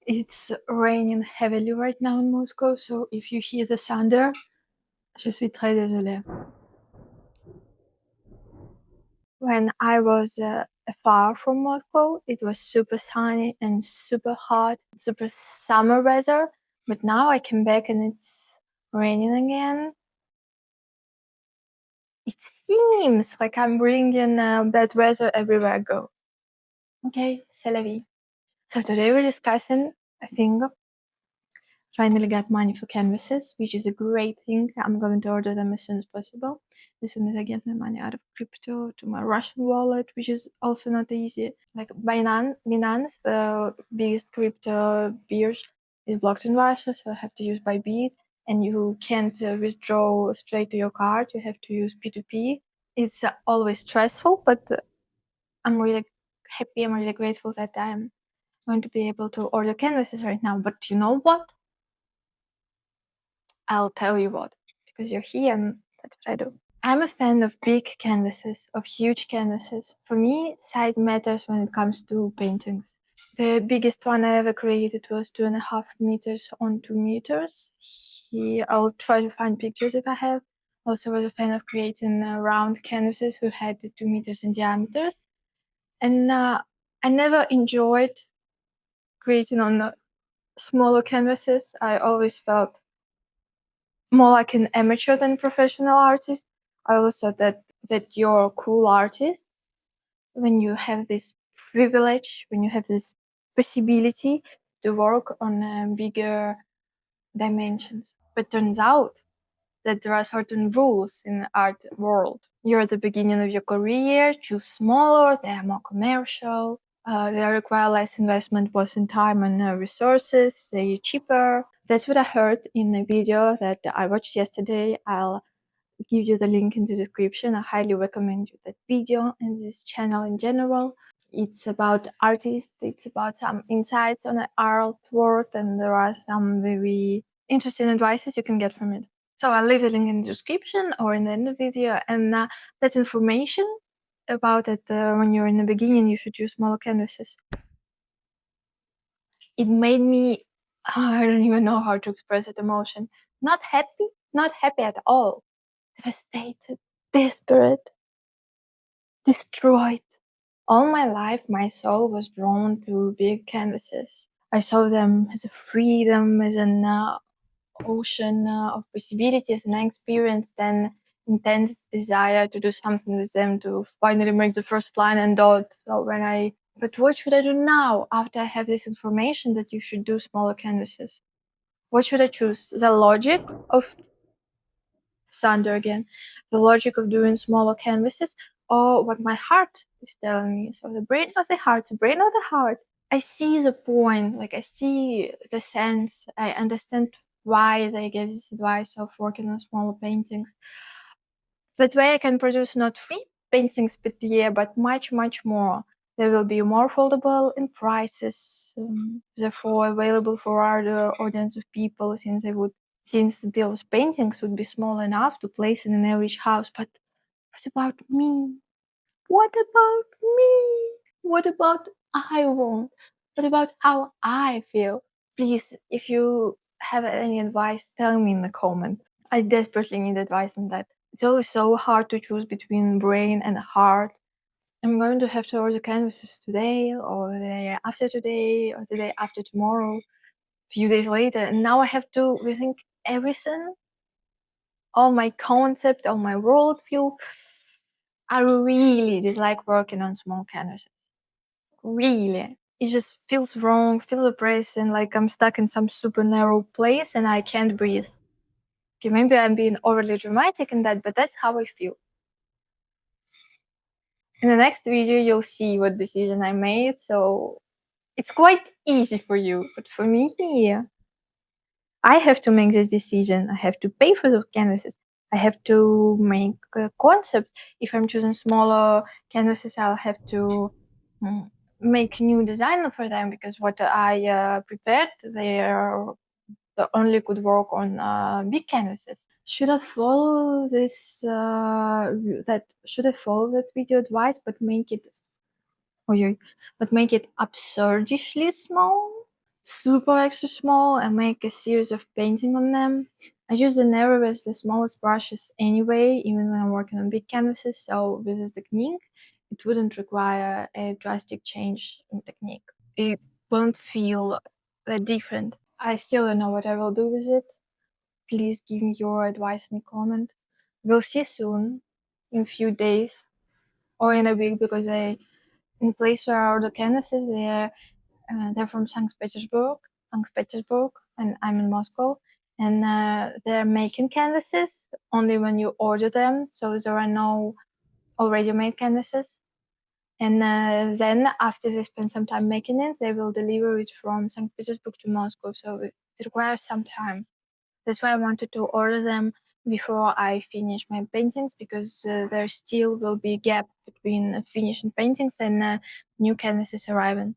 It's raining heavily right now in Moscow, so if you hear the thunder, je suis très désolée. When I was far from Moscow, it was super sunny and super hot, super summer weather. But now I came back and it's raining again. It seems like I'm bringing bad weather everywhere I go. Okay, c'est la vie. So today we're discussing, I think, finally got money for canvases, which is a great thing. I'm going to order them as soon as possible. As soon as I get my money out of crypto to my Russian wallet, which is also not easy. Like Binance, the biggest crypto bridge, is blocked in Russia, so I have to use Bybit. And you can't withdraw straight to your card. You have to use P2P. It's always stressful, but I'm really happy. I'm really grateful that I'm going to be able to order canvases right now. But you know what? I'll tell you what, because you're here and that's what I do. I'm a fan of big canvases, of huge canvases. For me, size matters when it comes to paintings. The biggest one I ever created was 2.5 meters on 2 meters. Here, I'll try to find pictures if I have. Also was a fan of creating round canvases who had 2 meters in diameters. And I never enjoyed creating on smaller canvases. I always felt more like an amateur than professional artist. I always thought that you're a cool artist when you have this privilege, when you have this possibility to work on bigger dimensions. But turns out that there are certain rules in the art world. You're at the beginning of your career, choose smaller, they are more commercial, they require less investment both in time and resources, they're cheaper. That's what I heard in a video that I watched yesterday. I'll give you the link in the description. I highly recommend you that video and this channel in general. It's about artists, it's about some insights on the art world, and there are some very interesting advices you can get from it. So I'll leave the link in the description or in the end of the video, and that information about it when you're in the beginning, you should use smaller canvases. It made me, I don't even know how to express that emotion. Not happy at all. Devastated, desperate, destroyed. All my life, my soul was drawn to big canvases. I saw them as a freedom, as an ocean of possibilities, and I experienced an intense desire to do something with them, to finally make the first line and dot. So but what should I do now after I have this information that you should do smaller canvases? What should I choose? The logic of thunder again, the logic of doing smaller canvases, or what my heart is telling me. So the brain of the heart, the brain of the heart. I see the point, like I see the sense, I understand why they give this advice of working on smaller paintings. That way I can produce not 3 paintings per year, but much more. They will be more affordable in prices, therefore available for a larger audience of people, since those paintings would be small enough to place in an average house. But what about me? What about me? What about I want? What about how I feel? Please, if you have any advice, tell me in the comment. I desperately need advice on that. It's always so hard to choose between brain and heart. I'm going to have to order canvases today, or the day after today, or the day after tomorrow, a few days later, and now I have to rethink everything. All my concept, all my worldview. I really dislike working on small canvases. Really. It just feels wrong, feels oppressive, like I'm stuck in some super narrow place and I can't breathe. Okay, maybe I'm being overly dramatic in that, but that's how I feel. In the next video, you'll see what decision I made, so it's quite easy for you, but for me, I have to make this decision. I have to pay for those canvases. I have to make a concept. If I'm choosing smaller canvases, I'll have to make new design for them, because what I prepared, they only could work on big canvases. Should I follow this? Should I follow that video advice, but make it, but make it absurdishly small? super extra small and make a series of painting on them. I use the narrow as the smallest brushes anyway, even when I'm working on big canvases, so with this technique, it wouldn't require a drastic change in technique. It won't feel that different. I still don't know what I will do with it. Please give me your advice in the comment. We'll see soon, in a few days, or in a week, because in place where I order canvases, they're from St. Petersburg, and I'm in Moscow. And they're making canvases only when you order them, so there are no already made canvases. And then after they spend some time making it, they will deliver it from St. Petersburg to Moscow, so it requires some time. That's why I wanted to order them before I finish my paintings, because there still will be a gap between finishing paintings and new canvases arriving.